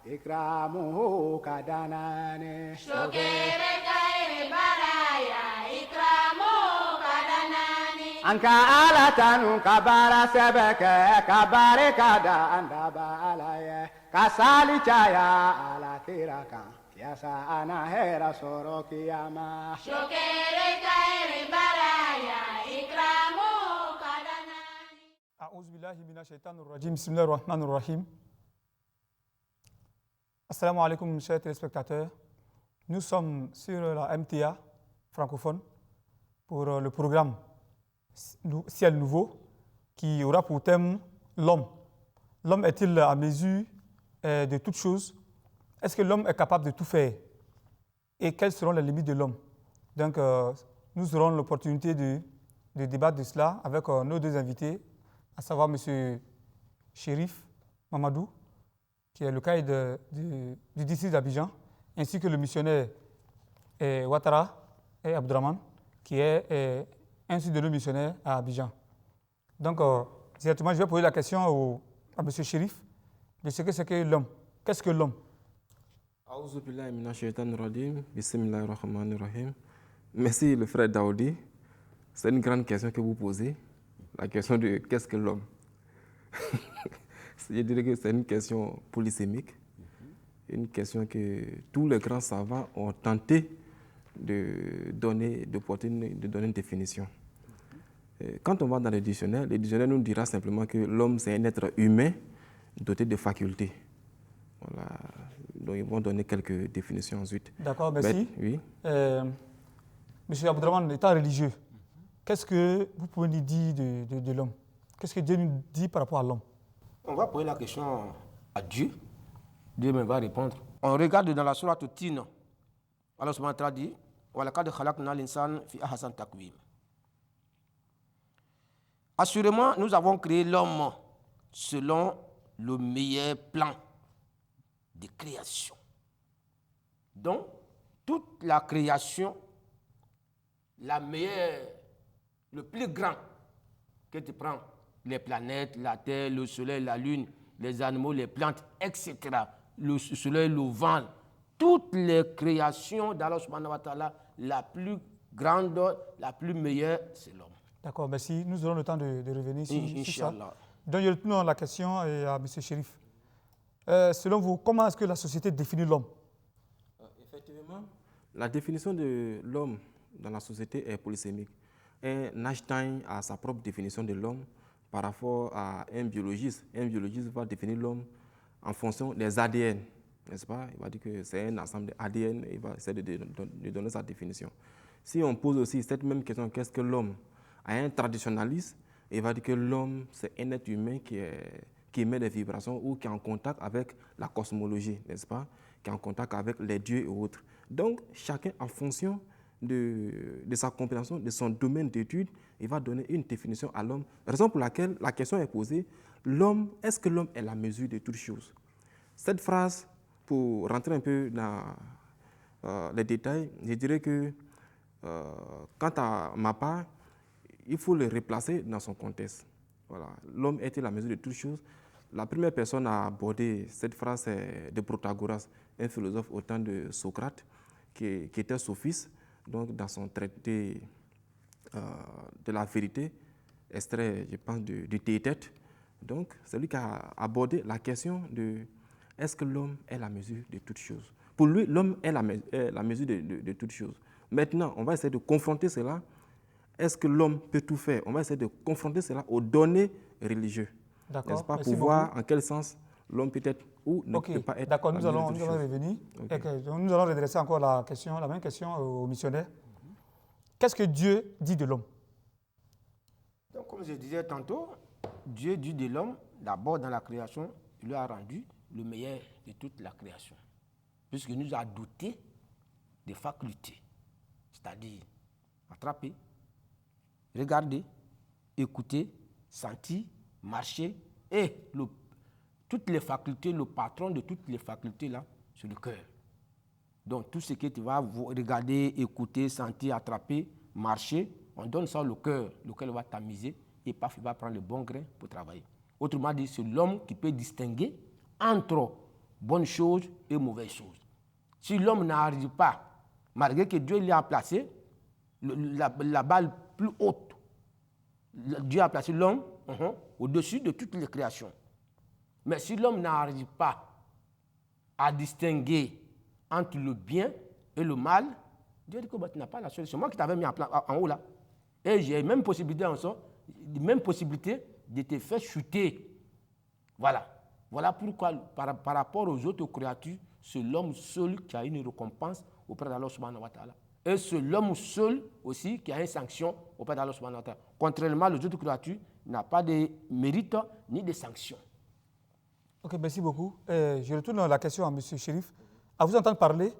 Ikramuhu kadanani. Shokere kaire baraya ikramuhu kadanani. Anka alatanu kabara sebeke kabare kada andaba alaye kasali chaya alatiraka yasa anahera soro kiyama. Shokere kaire baraya ikramuhu kadanani. A'udhu billahi minash shaitanir rajim. Bismillahir rahmanir rahim. Assalamu alaikum, chers téléspectateurs. Nous sommes sur la MTA francophone pour le programme Ciel Nouveau qui aura pour thème l'homme. L'homme est-il à mesure de toutes choses? Est-ce que l'homme est capable de tout faire? Et quelles seront les limites de l'homme? Donc, nous aurons l'opportunité de débattre de cela avec nos deux invités, à savoir M. Chérif Mamadou, qui est le caïd du district d'Abidjan, ainsi que le missionnaire Ouattara et Abdraman, qui est un de nos missionnaires à Abidjan. Donc, directement, je vais poser la question à M. Chérif de ce que c'est que l'homme. Qu'est-ce que l'homme? Merci le frère Daoudi. C'est une grande question que vous posez, la question de qu'est-ce que l'homme. Je dirais que c'est une question polysémique, une question que tous les grands savants ont tenté de donner une définition. Quand on va dans le dictionnaire nous dira simplement que l'homme c'est un être humain doté de facultés. Voilà. Donc ils vont donner quelques définitions ensuite. D'accord, merci. Oui. Monsieur Abdraman, étant religieux, qu'est-ce que vous pouvez nous dire de l'homme? Qu'est-ce que Dieu nous dit par rapport à l'homme? On va poser la question à Dieu. Dieu me va répondre. On regarde dans la sourate Tin. Allah subhanahu wa ta'ala dit وَلَقَدْ خَلَقْنَا الْإِنسَانَ فِي أَحْسَنِ تَقْوِيمٍ. Assurément, nous avons créé l'homme selon le meilleur plan de création. Donc, toute la création, la meilleure, le plus grand que tu prends, les planètes, la terre, le soleil, la lune, les animaux, les plantes, etc. Le soleil, le vent, toutes les créations d'Allah subhanahu wa ta'ala, la plus grande, la plus meilleure, c'est l'homme. D'accord, merci. Nous aurons le temps de revenir sur ça. Donc, je retourne la question à M. Chérif. Selon vous, comment est-ce que la société définit l'homme? Effectivement, la définition de l'homme dans la société est polysémique. Un Einstein a sa propre définition de l'homme par rapport à un biologiste. Un biologiste va définir l'homme en fonction des ADN, n'est-ce pas? Il va dire que c'est un ensemble d'ADN et il va essayer de donner sa définition. Si on pose aussi cette même question, qu'est-ce que l'homme? À un traditionnaliste, il va dire que l'homme, c'est un être humain qui émet des vibrations ou qui est en contact avec la cosmologie, n'est-ce pas? Qui est en contact avec les dieux et autres. Donc, chacun, en fonction de sa compréhension, de son domaine d'étude, il va donner une définition à l'homme. Raison pour laquelle la question est posée, l'homme, est-ce que l'homme est la mesure de toutes choses? Cette phrase, pour rentrer un peu dans les détails, je dirais que, quant à ma part, il faut le replacer dans son contexte. Voilà. L'homme était la mesure de toutes choses. La première personne à aborder cette phrase, c'est de Protagoras, un philosophe au temps de Socrate, qui était sophiste. Donc, dans son traité de la vérité, extrait, je pense, du Théétète. Donc, c'est lui qui a abordé la question de est-ce que l'homme est la mesure de toutes choses? Pour lui, l'homme est la mesure de toutes choses. Maintenant, on va essayer de confronter cela. Est-ce que l'homme peut tout faire? On va essayer de confronter cela aux données religieuses. N'est-ce pas? Pour voir en quel sens l'homme peut être ou ne peut pas être. D'accord, nous allons revenir. Okay. Nous allons redresser encore la même question au missionnaire. Qu'est-ce que Dieu dit de l'homme? Donc, comme je disais tantôt, Dieu dit de l'homme, d'abord dans la création, il lui a rendu le meilleur de toute la création. Puisqu'il nous a doté des facultés, c'est-à-dire attraper, regarder, écouter, sentir, marcher et toutes les facultés, le patron de toutes les facultés là, c'est le cœur. Donc tout ce que tu vas regarder, écouter, sentir, attraper, marcher, on donne ça au cœur, lequel va tamiser et paf, il va prendre le bon grain pour travailler. Autrement dit, c'est l'homme qui peut distinguer entre bonnes choses et mauvaises choses. Si l'homme n'arrive pas, malgré que Dieu l'ait placé, la balle plus haute, Dieu a placé l'homme au-dessus de toutes les créations. Mais si l'homme n'arrive pas à distinguer entre le bien et le mal, Dieu dit que tu n'as pas la solution. Moi qui t'avais mis en haut là, et j'ai même possibilité de te faire chuter. Voilà. Voilà pourquoi, par rapport aux autres créatures, c'est l'homme seul qui a une récompense auprès d'Allah subhanahu wa ta'ala. Et c'est l'homme seul aussi qui a une sanction auprès d'Allah subhanahu wa ta'ala. Contrairement aux autres créatures, n'a pas de mérite ni de sanction. Ok, merci beaucoup. Je retourne la question à M. Chérif. À vous entendre parler,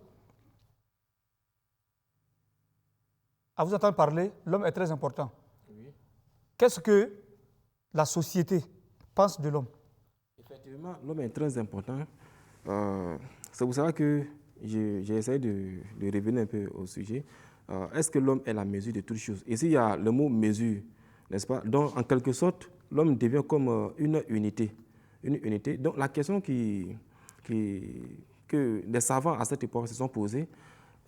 l'homme est très important. Oui. Qu'est-ce que la société pense de l'homme? Effectivement, l'homme est très important. C'est pour ça que j'ai essayé de revenir un peu au sujet. Est-ce que l'homme est la mesure de toutes choses? Ici, il y a le mot mesure, n'est-ce pas? Donc, en quelque sorte, l'homme devient comme une unité. Une unité. Donc, la question que les savants à cette époque se sont posées,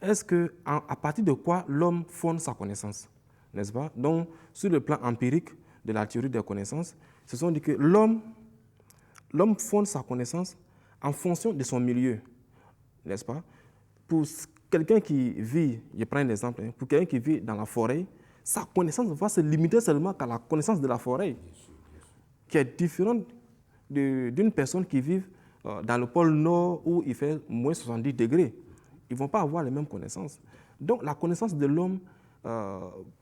est-ce qu'à partir de quoi l'homme fonde sa connaissance? N'est-ce pas? Donc, sur le plan empirique de la théorie des connaissances, ils se sont dit que l'homme fonde sa connaissance en fonction de son milieu, n'est-ce pas? Pour quelqu'un qui vit, je prends un exemple, pour quelqu'un qui vit dans la forêt, sa connaissance va se limiter seulement qu'à la connaissance de la forêt, qui est différente d'une personne qui vit dans le pôle Nord où il fait moins 70 degrés. Ils ne vont pas avoir les mêmes connaissances. Donc la connaissance de l'homme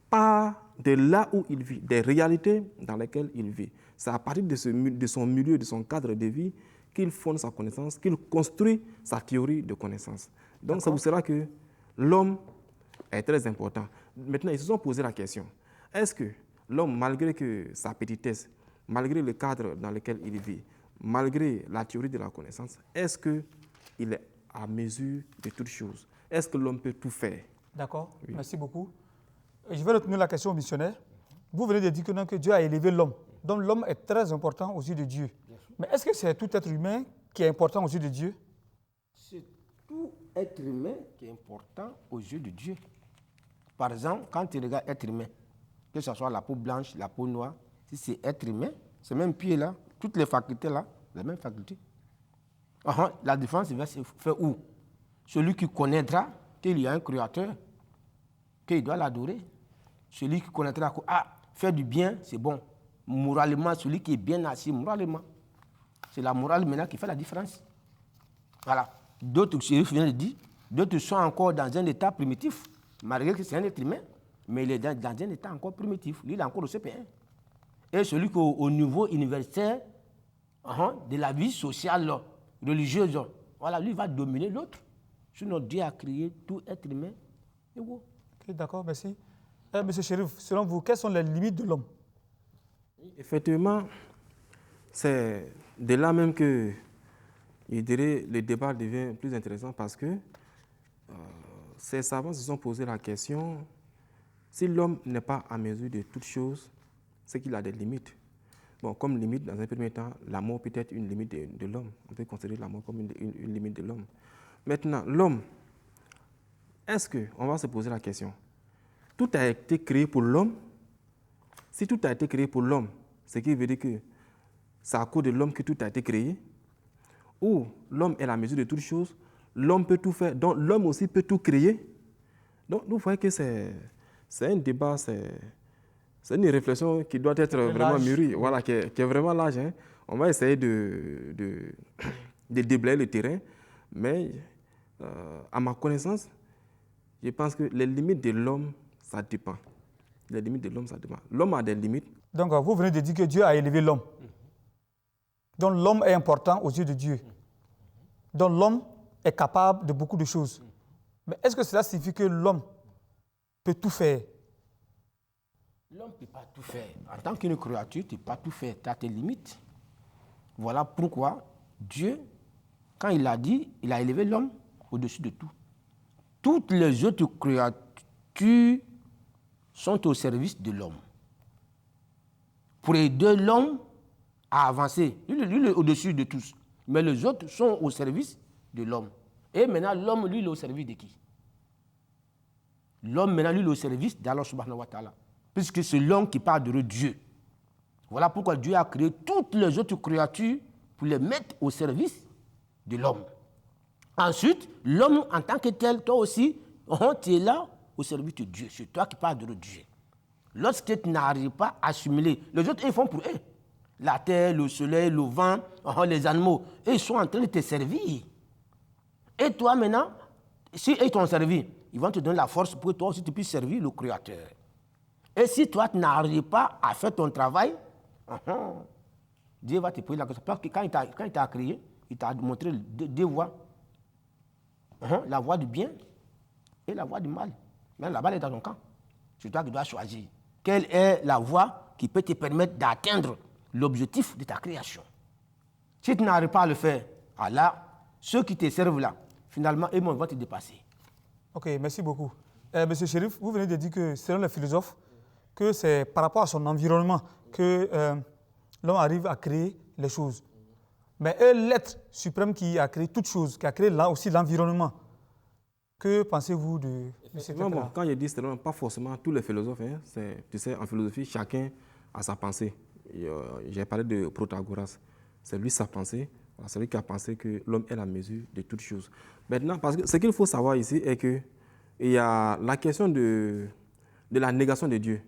part de là où il vit, des réalités dans lesquelles il vit. C'est à partir de son milieu, de son cadre de vie, qu'il fonde sa connaissance, qu'il construit sa théorie de connaissance. Donc ça vous sera que l'homme est très important. Maintenant, ils se sont posé la question, est-ce que l'homme, malgré que sa petitesse, malgré le cadre dans lequel il vit, malgré la théorie de la connaissance, est-ce qu'il est à mesure de toutes choses? Est-ce que l'homme peut tout faire? D'accord, Oui. Merci beaucoup. Je vais retourner la question au missionnaire. Vous venez de dire que Dieu a élevé l'homme. Donc l'homme est très important aux yeux de Dieu. Mais est-ce que c'est tout être humain qui est important aux yeux de Dieu? C'est tout être humain qui est important aux yeux de Dieu. Par exemple, quand tu regardes être humain, que ce soit la peau blanche, la peau noire, si c'est être humain, ce même pied-là, toutes les facultés là, la même faculté. La différence va se faire où? Celui qui connaîtra qu'il y a un créateur, qu'il doit l'adorer. Celui qui connaîtra que faire du bien, c'est bon. Moralement, celui qui est bien assis moralement. C'est la morale maintenant qui fait la différence. Voilà. D'autres, je viens de dire, d'autres sont encore dans un état primitif, malgré que c'est un être humain, mais il est dans un état encore primitif. Lui, il est encore au CP1. Et celui qui est au niveau universel de la vie sociale, religieuse, voilà, lui va dominer l'autre. Sinon, Dieu a créé tout être humain égaux. Okay, d'accord, merci. Monsieur Chérif, selon vous, quelles sont les limites de l'homme? Effectivement, c'est de là même que, je dirais, le débat devient plus intéressant parce que ces savants se sont posé la question, si l'homme n'est pas à mesure de toutes choses, c'est qu'il a des limites. Bon, comme limite, dans un premier temps, la mort peut être une limite de l'homme. On peut considérer la mort comme une limite de l'homme. Maintenant, l'homme, est-ce qu'on va se poser la question, tout a été créé pour l'homme? Si tout a été créé pour l'homme, ce qui veut dire que c'est à cause de l'homme que tout a été créé, ou l'homme est la mesure de toutes choses, l'homme peut tout faire, donc l'homme aussi peut tout créer. Donc, vous voyez que c'est un débat, c'est une réflexion qui doit être vraiment mûrie, voilà, qui est vraiment large. Hein. On va essayer de déblayer le terrain, mais à ma connaissance, je pense que les limites de l'homme, ça dépend. Les limites de l'homme, ça dépend. L'homme a des limites. Donc, vous venez de dire que Dieu a élevé l'homme. Donc, l'homme est important aux yeux de Dieu. Donc, l'homme est capable de beaucoup de choses. Mais est-ce que cela signifie que l'homme peut tout faire? L'homme ne peut pas tout faire. En tant qu'une créature, tu ne peux pas tout faire. Tu as tes limites. Voilà pourquoi Dieu, quand il a dit, il a élevé l'homme au-dessus de tout. Toutes les autres créatures sont au service de l'homme. Pour aider l'homme à avancer. Lui est au-dessus de tous. Mais les autres sont au service de l'homme. Et maintenant, l'homme, lui, il est au service de qui? L'homme, maintenant, lui, il est au service d'Allah subhanahu wa ta'ala. Puisque c'est l'homme qui parle de Dieu. Voilà pourquoi Dieu a créé toutes les autres créatures pour les mettre au service de l'homme. Ensuite, l'homme en tant que tel, toi aussi, tu es là au service de Dieu. C'est toi qui parles de Dieu. Lorsque tu n'arrives pas à assimiler, les autres, ils font pour eux. La terre, le soleil, le vent, les animaux, ils sont en train de te servir. Et toi maintenant, si ils t'ont servi, ils vont te donner la force pour que toi aussi tu puisses servir le Créateur. Et si toi tu n'arrives pas à faire ton travail, Dieu va te poser la question. Parce que quand il t'a créé, il t'a montré deux voies. La voie du bien et la voie du mal. Mais la balle est dans ton camp. C'est toi qui dois choisir. Quelle est la voie qui peut te permettre d'atteindre l'objectif de ta création? Si tu n'arrives pas à le faire, Allah, ceux qui te servent là, finalement, ils vont te dépasser. Ok, merci beaucoup. Monsieur Chérif, vous venez de dire que selon les philosophes, que c'est par rapport à son environnement que l'homme arrive à créer les choses. Mais l'être suprême qui a créé toutes choses, qui a créé là aussi l'environnement, que pensez-vous de ce fait-là? Bon, quand je dis selon, pas forcément tous les philosophes. Tu sais, en philosophie, chacun a sa pensée. J'ai parlé de Protagoras. C'est lui sa pensée. C'est lui qui a pensé que l'homme est la mesure de toutes choses. Maintenant, parce que ce qu'il faut savoir ici est qu'il y a la question de la négation de Dieu.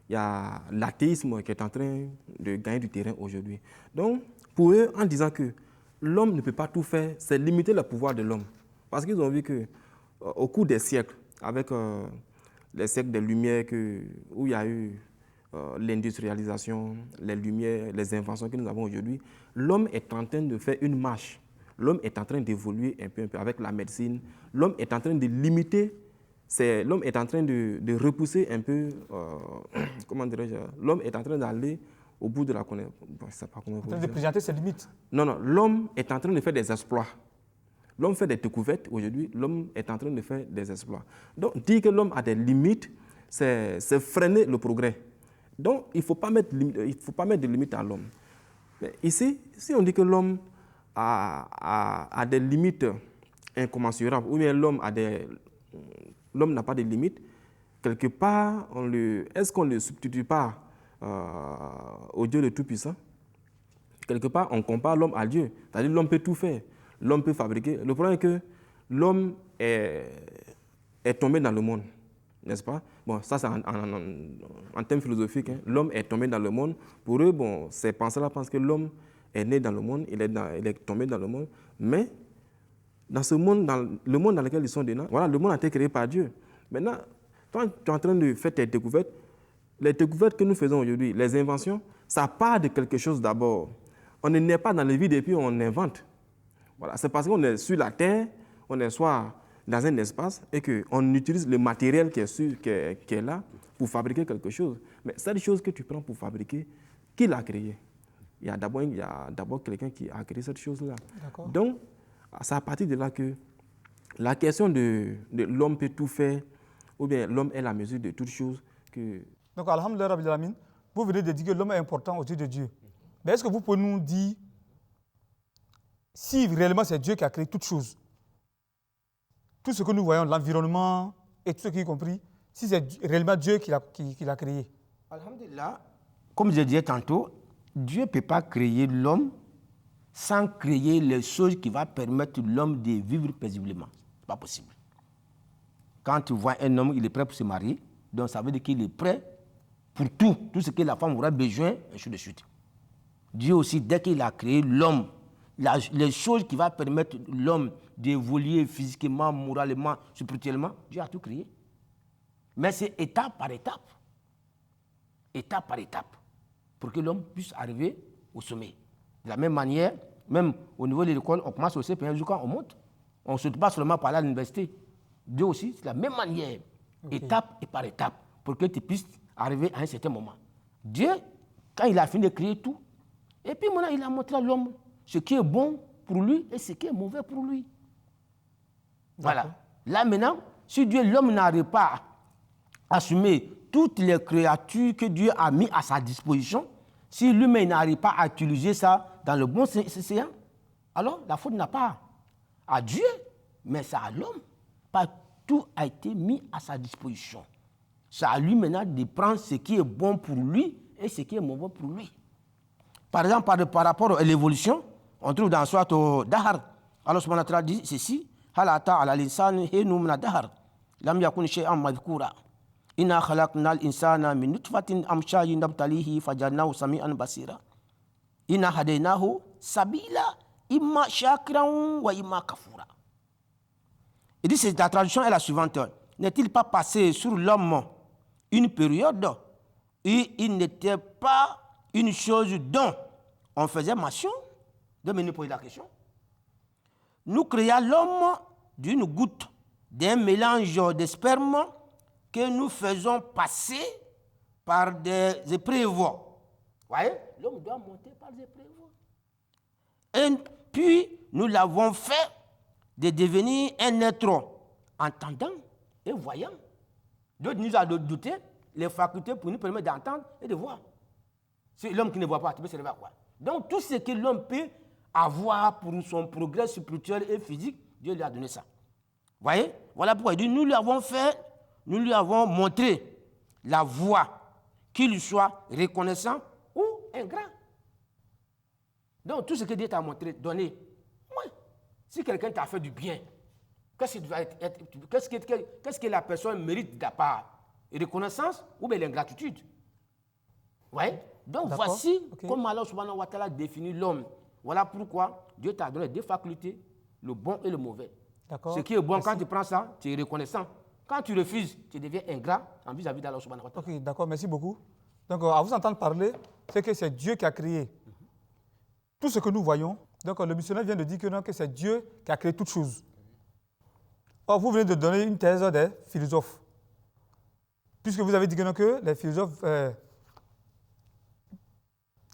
Il y a l'athéisme qui est en train de gagner du terrain aujourd'hui. Donc, pour eux, en disant que l'homme ne peut pas tout faire, c'est limiter le pouvoir de l'homme. Parce qu'ils ont vu qu'au cours des siècles, avec les siècles des Lumières où il y a eu l'industrialisation, les Lumières, les inventions que nous avons aujourd'hui, l'homme est en train de faire une marche. L'homme est en train d'évoluer un peu avec la médecine. L'homme est en train de limiter, l'homme est en train de repousser un peu, comment dirais-je, l'homme est en train d'aller au bout de la connaissance. Bon, je ne sais pas comment vous dire. De présenter ses limites. Non, l'homme est en train de faire des exploits. L'homme fait des découvertes aujourd'hui, l'homme est en train de faire des exploits. Donc, dire que l'homme a des limites, c'est freiner le progrès. Donc, il ne faut pas mettre de limites à l'homme. Ici, si on dit que l'homme a des limites incommensurables, ou bien l'homme n'a pas de limites, quelque part, est-ce qu'on ne le substitue pas au Dieu le Tout-Puissant? Quelque part, on compare l'homme à Dieu. C'est-à-dire l'homme peut tout faire. L'homme peut fabriquer. Le problème est que l'homme est tombé dans le monde, n'est-ce pas? Bon, ça c'est en termes philosophiques. L'homme est tombé dans le monde. Pour eux, bon, ces penseurs-là pensent que l'homme est né dans le monde, il est tombé dans le monde. Mais dans ce monde, le monde dans lequel ils sont dedans, voilà, le monde a été créé par Dieu. Maintenant, toi, tu es en train de faire tes découvertes. Les découvertes que nous faisons aujourd'hui, les inventions, ça part de quelque chose d'abord. On ne naît pas dans le vide et puis on invente. Voilà, c'est parce qu'on est sur la terre, on est soit dans un espace et qu'on utilise le matériel qui est là pour fabriquer quelque chose. Mais cette chose que tu prends pour fabriquer, qui l'a créée? Il y a d'abord quelqu'un qui a créé cette chose-là. Donc, c'est à partir de là que la question de l'homme peut tout faire, ou bien l'homme est la mesure de toutes choses. Donc, alhamdoulilah rabbil alamin, vous venez de dire que l'homme est important aux yeux de Dieu. Mais est-ce que vous pouvez nous dire si réellement c'est Dieu qui a créé toutes choses, tout ce que nous voyons, l'environnement et tout ce qui est compris, si c'est réellement Dieu qui l'a créé? Alhamdulillah, comme je disais tantôt, Dieu ne peut pas créer l'homme sans créer les choses qui vont permettre à l'homme de vivre paisiblement. Ce n'est pas possible. Quand tu vois un homme, il est prêt pour se marier, donc ça veut dire qu'il est prêt pour tout ce que la femme aura besoin, et ainsi de suite. Dieu aussi, dès qu'il a créé l'homme, les choses qui vont permettre l'homme d'évoluer physiquement, moralement, spirituellement, Dieu a tout créé. Mais c'est étape par étape. Étape par étape. Pour que l'homme puisse arriver au sommet. De la même manière, même au niveau de l'école, on commence au CP, quand on monte. On ne saute pas seulement par là à l'université. Dieu aussi, c'est de la même manière. Okay. Étape et par étape. Pour que tu puisses arriver à un certain moment. Dieu, quand il a fini de créer tout, et puis maintenant il a montré à l'homme ce qui est bon pour lui et ce qui est mauvais pour lui. Voilà. Là maintenant, si l'homme n'arrive pas à assumer toutes les créatures que Dieu a mis à sa disposition, Si l'humain n'arrive pas à utiliser ça dans le bon sens, alors la faute n'a pas à Dieu, mais c'est à l'homme. Pas tout a été mis à sa disposition. C'est à lui maintenant de prendre ce qui est bon pour lui et ce qui est mauvais pour lui. Par exemple, par rapport à l'évolution, on trouve dans soit au Dahar. Allah subhanahu wa ta'ala dit ceci, halata ala l'insan hinu min ad-dahr lam yakun shay'an madhkura. Inna khalaqna al-insana min nutfatin amshajin nabtalihi fajalnahu sami'an basira. Inna hadaynahu sabila imma shakiran wa imma kafura. Il dit, la traduction est la suivante. N'est-il pas passé sur l'homme une période où il n'était pas une chose dont on faisait mention? Donc, nous posons la question. Nous créons l'homme d'une goutte, d'un mélange de sperme que nous faisons passer par des épreuves. Vous voyez? L'homme doit monter par des épreuves. Et puis, nous l'avons fait de devenir un être entendant et voyant. D'autres nous ont doté les facultés pour nous permettre d'entendre et de voir. C'est l'homme qui ne voit pas, tu peux se lever à quoi? Donc, tout ce que l'homme peut avoir pour son progrès spirituel et physique, Dieu lui a donné ça. Vous voyez? Voilà pourquoi il dit, nous lui avons fait, nous lui avons montré la voie, qu'il soit reconnaissant ou ingrat. Donc, tout ce que Dieu t'a montré, donné, ouais. Si quelqu'un t'a fait du bien, qu'est-ce que la personne mérite de ta part? Reconnaissance ou bien l'ingratitude? Oui. Donc voici comment Allah subhanahu wa ta'ala définit l'homme. Voilà pourquoi Dieu t'a donné deux facultés, le bon et le mauvais. Ce qui est bon, quand tu prends ça, tu es reconnaissant. Quand tu refuses, tu deviens ingrat en vis-à-vis d'Allah subhanahu wa ta'ala. Ok, d'accord, merci beaucoup. Donc à vous entendre parler, c'est que c'est Dieu qui a créé tout ce que nous voyons. Donc le missionnaire vient de dire que c'est Dieu qui a créé toutes choses. Or, vous venez de donner une thèse des philosophes. Puisque vous avez dit que les philosophes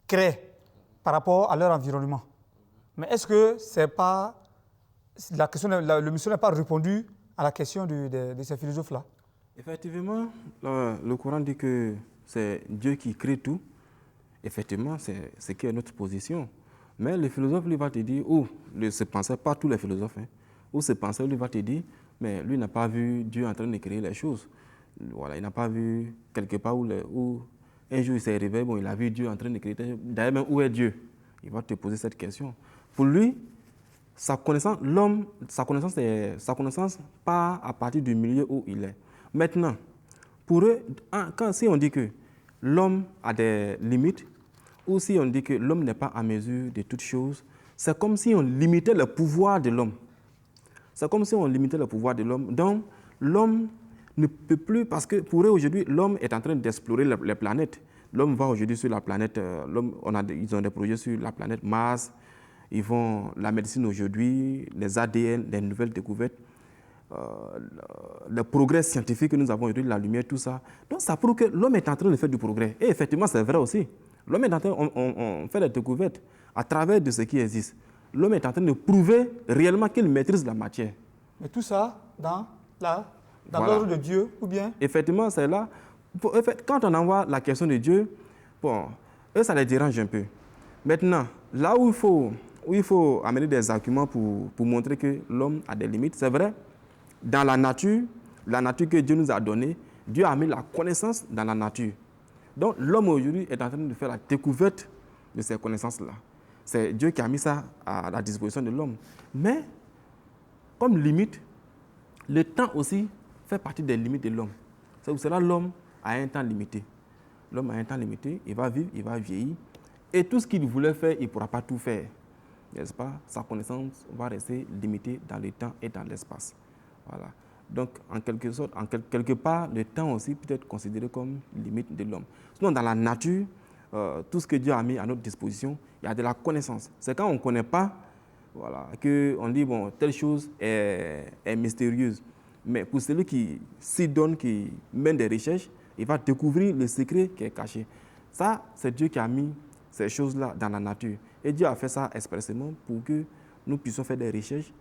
créent par rapport à leur environnement. Mais est-ce que c'est pas la question, le missionnaire n'a pas répondu à la question de ces philosophes-là? Effectivement, le Coran dit que c'est Dieu qui crée tout. Effectivement, c'est ce qui est notre position. Mais le philosophe, lui, va te dire, ou ce penseur, pas tous les philosophes, ou ce penseur, lui, va te dire, mais lui n'a pas vu Dieu en train de créer les choses. Voilà, il n'a pas vu quelque part où un jour il s'est réveillé, bon, il a vu Dieu en train de créer. D'ailleurs, même où est Dieu? Il va te poser cette question. Pour lui, sa connaissance part à partir du milieu où il est. Maintenant, pour eux, si on dit que l'homme a des limites, ou si on dit que l'homme n'est pas à mesure de toutes choses, c'est comme si on limitait le pouvoir de l'homme. C'est comme si on limitait le pouvoir de l'homme. Donc, l'homme ne peut plus, parce que pour eux aujourd'hui, l'homme est en train d'explorer les planètes. L'homme va aujourd'hui sur la planète, ils ont des projets sur la planète Mars, la médecine aujourd'hui, les ADN, les nouvelles découvertes, le progrès scientifique que nous avons aujourd'hui, la lumière, tout ça. Donc ça prouve que l'homme est en train de faire du progrès. Et effectivement, c'est vrai aussi. L'homme est en train, on fait des découvertes à travers de ce qui existe. L'homme est en train de prouver réellement qu'il maîtrise la matière. Mais tout ça dans l'ordre de Dieu, ou bien? Effectivement, c'est là. Quand on envoie la question de Dieu, bon, eux, ça les dérange un peu. Maintenant, là où il faut amener des arguments pour montrer que l'homme a des limites, c'est vrai, dans la nature que Dieu nous a donnée, Dieu a mis la connaissance dans la nature. Donc, l'homme aujourd'hui est en train de faire la découverte de ces connaissances-là. C'est Dieu qui a mis ça à la disposition de l'homme. Mais, comme limite, le temps aussi fait partie des limites de l'homme. C'est pour cela que l'homme a un temps limité. L'homme a un temps limité, il va vivre, il va vieillir. Et tout ce qu'il voulait faire, il ne pourra pas tout faire. N'est-ce pas? Sa connaissance va rester limitée dans le temps et dans l'espace. Voilà. Donc, en quelque sorte, quelque part, le temps aussi peut être considéré comme limite de l'homme. Sinon, dans la nature, tout ce que Dieu a mis à notre disposition, il y a de la connaissance. C'est quand on ne connaît pas, voilà, qu'on dit, bon, telle chose est mystérieuse. Mais pour celui qui s'y donne, qui mène des recherches, il va découvrir le secret qui est caché. Ça, c'est Dieu qui a mis ces choses-là dans la nature. Et Dieu a fait ça expressément pour que nous puissions faire des recherches,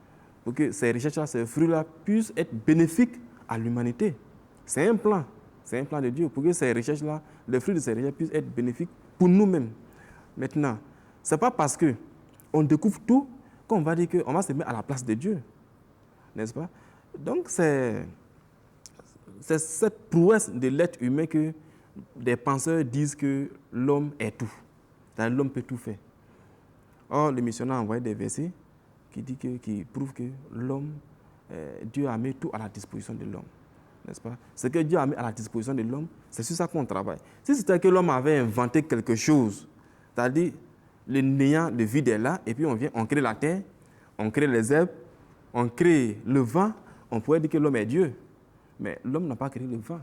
pour que ces recherches-là, ces fruits-là puissent être bénéfiques à l'humanité. C'est un plan de Dieu, pour que ces recherches-là, les fruits de ces recherches puissent être bénéfiques pour nous-mêmes. Maintenant, ce n'est pas parce qu'on découvre tout qu'on va dire qu'on va se mettre à la place de Dieu. N'est-ce pas? Donc, c'est cette prouesse de l'être humain que des penseurs disent que l'homme est tout. C'est-à-dire l'homme peut tout faire. Or, le missionnaire a envoyé des versets qui prouvent que l'homme, Dieu a mis tout à la disposition de l'homme. N'est-ce pas? Ce que Dieu a mis à la disposition de l'homme, c'est sur ça qu'on travaille. Si c'était que l'homme avait inventé quelque chose, c'est-à-dire le néant, le vide est là, et puis on crée la terre, on crée les herbes, on crée le vent, on pourrait dire que l'homme est Dieu. Mais l'homme n'a pas créé le vent,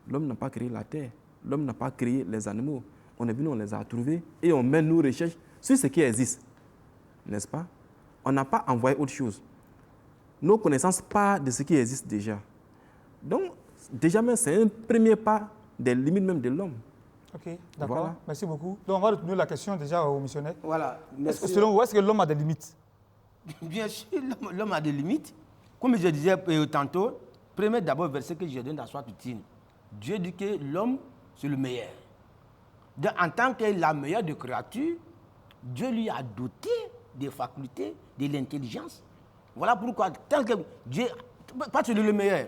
l'homme n'a pas créé la terre, l'homme n'a pas créé les animaux. On est venu, on les a trouvés, et on mène nos recherches sur ce qui existe. N'est-ce pas? On n'a pas envoyé autre chose. Nos connaissances partent de ce qui existe déjà. Donc, déjà même, c'est un premier pas des limites même de l'homme. Ok, d'accord. Voilà. Merci beaucoup. Donc, on va retourner la question déjà au missionnaire. Voilà. Selon vous, est-ce que l'homme a des limites? Bien sûr, l'homme a des limites. Comme je disais tantôt, premier d'abord verset que je donne dans Sourate Tin. Dieu dit que l'homme, c'est le meilleur. Donc, en tant que la meilleure des créatures, Dieu lui a doté des facultés, de l'intelligence. Voilà pourquoi, tel que Dieu, pas celui le meilleur.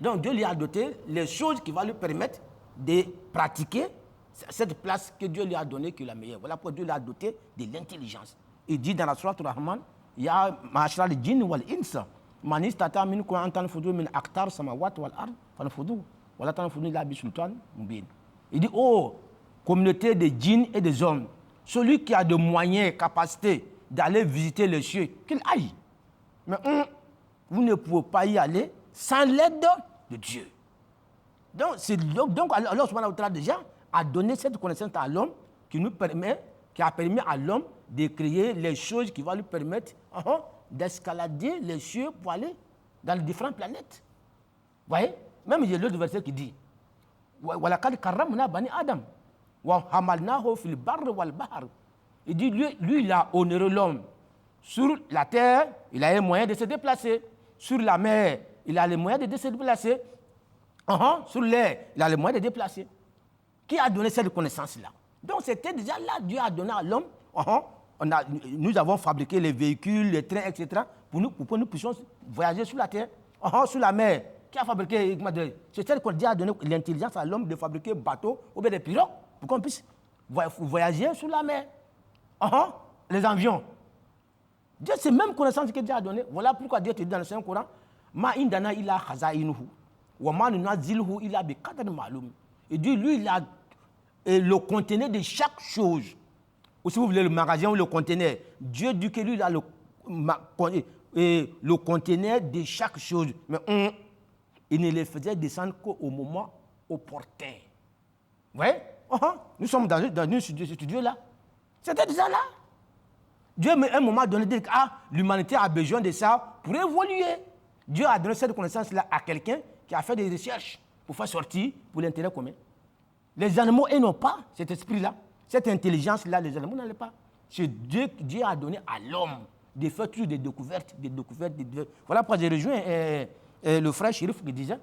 Donc Dieu lui a doté les choses qui vont lui permettre de pratiquer cette place que Dieu lui a donnée qui est la meilleure. Voilà pourquoi Dieu lui a doté de l'intelligence. Il dit dans la Sourate Rahman, il y a ma'ashara al-jinn wal-insa, man istata minkum an tanfudu min aqtar samawati wal-ard fanfudu wala tanfudu illa bi sultan mubin. Il dit, oh, communauté de djinns et des hommes, celui qui a de moyens, capacités d'aller visiter les cieux, qu'il aille. Mais vous ne pouvez pas y aller sans l'aide de Dieu. Donc Allah subhanahu wa ta'ala déjà a donné cette connaissance à l'homme qui a permis à l'homme de créer les choses qui vont lui permettre d'escalader les cieux pour aller dans les différentes planètes. Vous voyez? Même il y a l'autre verset qui dit وَلَقَدْ كَرَّمْنَا بَنِي آدَمَ وَحَمَلْنَاهُ فِي الْبَرِّ وَالْبَحْرِ. Il dit, lui, il a honoré l'homme. Sur la terre, il a les moyens de se déplacer. Sur la mer, il a les moyens de se déplacer. Sur l'air, il a les moyens de déplacer. Qui a donné cette connaissance-là? Donc, c'était déjà là, Dieu a donné à l'homme. Nous avons fabriqué les véhicules, les trains, etc. pour que nous puissions voyager sur la terre, sur la mer. Qui a fabriqué? C'est tel que Dieu a donné l'intelligence à l'homme de fabriquer des bateaux ou bien des pirogues pour qu'on puisse voyager sur la mer. Les avions. Dieu, c'est même connaissance que Dieu a donnée. Voilà pourquoi Dieu te dit dans le Saint-Coran, Ma indana illa khazainuhu wa ma nunazziluhu illa bi qadrin ma'lum. Il dit, lui, il a le conteneur de chaque chose. Ou si vous voulez le magasin ou le conteneur, Dieu dit que lui, il a le conteneur de chaque chose. Mais il ne les faisait descendre qu'au moment opportun. Vous voyez? Nous sommes dans un studio là. C'était déjà là. Dieu, à un moment donné, dit que l'humanité a besoin de ça pour évoluer. Dieu a donné cette connaissance-là à quelqu'un qui a fait des recherches pour faire sortir pour l'intérêt commun. Les animaux, ils n'ont pas cet esprit-là, cette intelligence-là, les animaux n'en ont pas. C'est Dieu a donné à l'homme de faire toujours des découvertes. Voilà pourquoi j'ai rejoint le frère Chérif qui disait,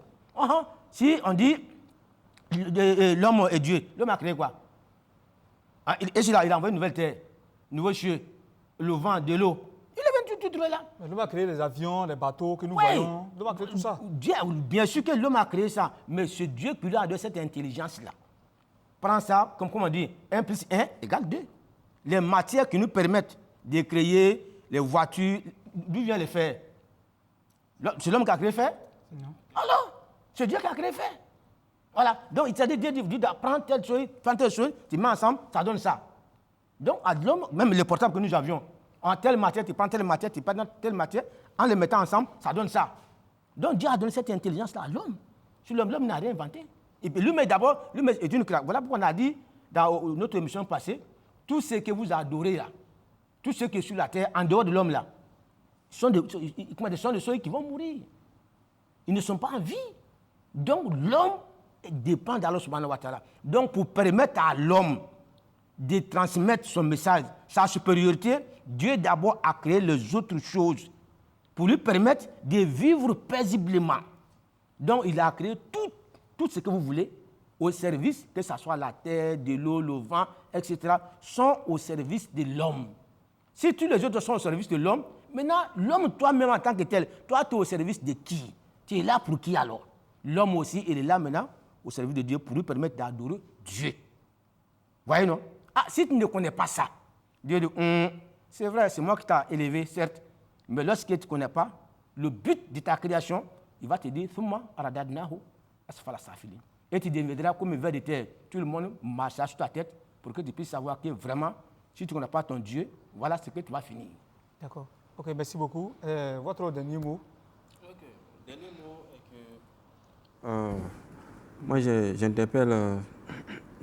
si on dit l'homme est Dieu, l'homme a créé quoi? Il a envoyé une nouvelle terre, nouveau cieux, le vent, de l'eau. Il est venu tout trouver là. L'homme a créé les avions, les bateaux que nous voyons. L'homme a créé tout ça. Dieu, bien sûr que l'homme a créé ça, mais c'est Dieu qui lui a donné cette intelligence-là. Prends ça, comme on dit, 1 plus 1 égale 2. Les matières qui nous permettent de créer les voitures, d'où vient le fer? C'est l'homme qui a créé le fer? Non. Alors, c'est Dieu qui a créé le fer. Voilà. Donc, il t'a dit, Dieu dit, prends telle chose, tu mets ensemble, ça donne ça. Donc, à l'homme, même les portables que nous avions, en telle matière, tu prends telle matière, tu prends telle matière, en les mettant ensemble, ça donne ça. Donc, Dieu a donné cette intelligence-là à l'homme. Si l'homme n'a rien inventé. Et puis, lui-même d'abord, lui-même est une créature. Voilà pourquoi on a dit, dans notre émission passée, tout ce que vous adorez là, tout ce qui est sur la terre, en dehors de l'homme là, sont des choses qui vont mourir. Ils ne sont pas en vie. Donc, l'homme dépend d'Allah subhanahu wa ta'ala. Donc, pour permettre à l'homme de transmettre son message, sa supériorité, Dieu d'abord a créé les autres choses pour lui permettre de vivre paisiblement. Donc, il a créé tout ce que vous voulez au service, que ce soit la terre, de l'eau, le vent, etc., sont au service de l'homme. Si tous les autres sont au service de l'homme, maintenant, l'homme, toi-même en tant que tel, toi, tu es au service de qui? Tu es là pour qui alors? L'homme aussi, il est là maintenant, au service de Dieu, pour lui permettre d'adorer Dieu. Voyez, non? Ah, si tu ne connais pas ça, Dieu dit, c'est vrai, c'est moi qui t'ai élevé, certes, mais lorsque tu ne connais pas le but de ta création, il va te dire, et tu deviendras comme un ver de terre. Tout le monde marchera sur ta tête pour que tu puisses savoir que vraiment, si tu ne connais pas ton Dieu, voilà ce que tu vas finir. D'accord. Ok, merci beaucoup. Votre dernier mot? Ok, dernier mot est que moi j'interpelle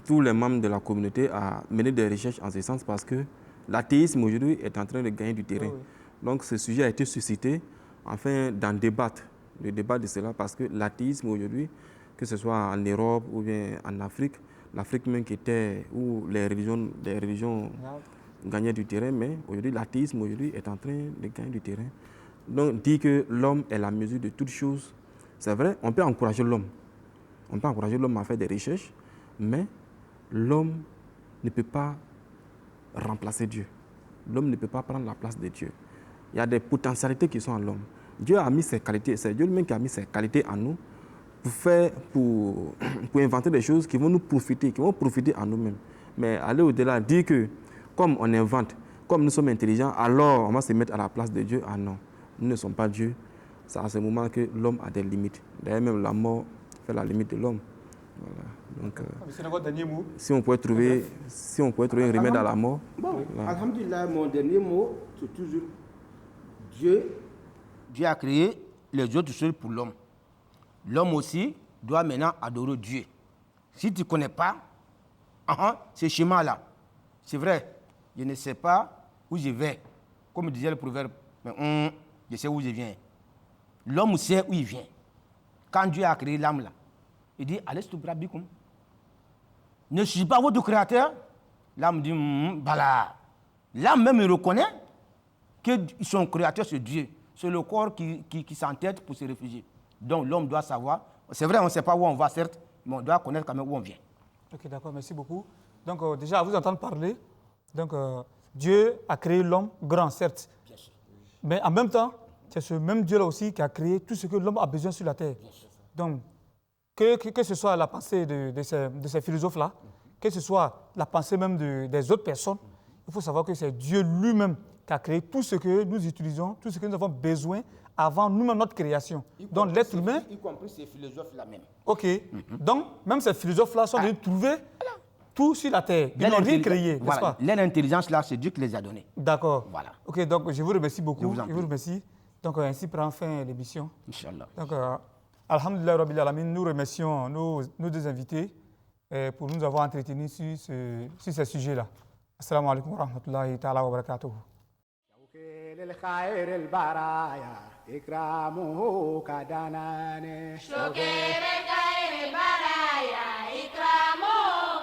tous les membres de la communauté à mener des recherches en ce sens parce que l'athéisme aujourd'hui est en train de gagner du terrain. Oui. Donc ce sujet a été suscité afin d'en débattre, le débat de cela, parce que l'athéisme aujourd'hui, que ce soit en Europe ou bien en Afrique, l'Afrique même qui était où les religions gagnaient du terrain, mais aujourd'hui l'athéisme aujourd'hui est en train de gagner du terrain. Donc dire que l'homme est la mesure de toutes choses, c'est vrai, on peut encourager l'homme. On peut encourager l'homme à faire des recherches, mais l'homme ne peut pas remplacer Dieu. L'homme ne peut pas prendre la place de Dieu. Il y a des potentialités qui sont en l'homme. Dieu a mis ses qualités, c'est Dieu lui-même qui a mis ses qualités en nous pour inventer des choses qui vont nous profiter, qui vont profiter à nous-mêmes. Mais aller au-delà, dire que comme on invente, comme nous sommes intelligents, alors on va se mettre à la place de Dieu. Ah non, nous ne sommes pas Dieu. C'est à ce moment que l'homme a des limites. D'ailleurs, même la mort fait la limite de l'homme. Voilà. Donc, c'est votre dernier mot? Si on pouvait trouver un remède à la mort. Bon, alhamdulillah, mon dernier mot, c'est toujours Dieu a créé les autres choses pour l'homme. L'homme aussi doit maintenant adorer Dieu. Si tu ne connais pas ce chemin-là, c'est vrai, je ne sais pas où je vais. Comme disait le proverbe, mais je sais où je viens. L'homme sait où il vient. Quand Dieu a créé l'âme là, il dit, allez sur Brabikoum. Ne suis pas votre créateur. L'âme dit, voilà. L'âme même reconnaît que son créateur c'est Dieu. C'est le corps qui s'entête pour se réfugier. Donc l'homme doit savoir. C'est vrai, on ne sait pas où on va, certes, mais on doit connaître quand même où on vient. Ok, d'accord, merci beaucoup. Donc déjà, à vous entendre parler, donc, Dieu a créé l'homme grand, certes. Bien sûr. Mais en même temps, c'est ce même Dieu-là aussi qui a créé tout ce que l'homme a besoin sur la terre. Bien sûr. Donc, que ce soit la pensée de ces philosophes-là, que ce soit la pensée même des autres personnes, il faut savoir que c'est Dieu lui-même qui a créé tout ce que nous utilisons, tout ce que nous avons besoin avant nous-mêmes notre création. Donc l'être humain... Y compris ces philosophes-là même. Ok. Donc, même ces philosophes-là sont venus trouver tout sur la terre. Ils n'ont rien créé, n'est-ce pas? Leur intelligence-là, c'est Dieu qui les a donnés. D'accord. Voilà. Ok, donc je vous remercie beaucoup. Je vous remercie. Donc ainsi prend fin l'émission. Inch'Allah. Donc, alhamdulillah Rabbil Alamin, nous remercions nos deux invités pour nous avoir entretenus sur ces sujets-là. Assalamu alaikum wa rahmatullahi ta'ala wa barakatuhu. للخير البرايا إكرامه كدناني شكر خير البرايا إكرامه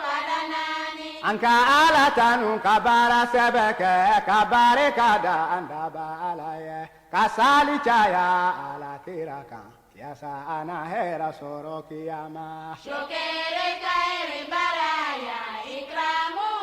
كدناني أنك آلة كبار سبك كبار كدا أندب علي كسالي جايا على تيرك يا سانا هيرا سوروك يا ما شكر خير البرايا إكرامه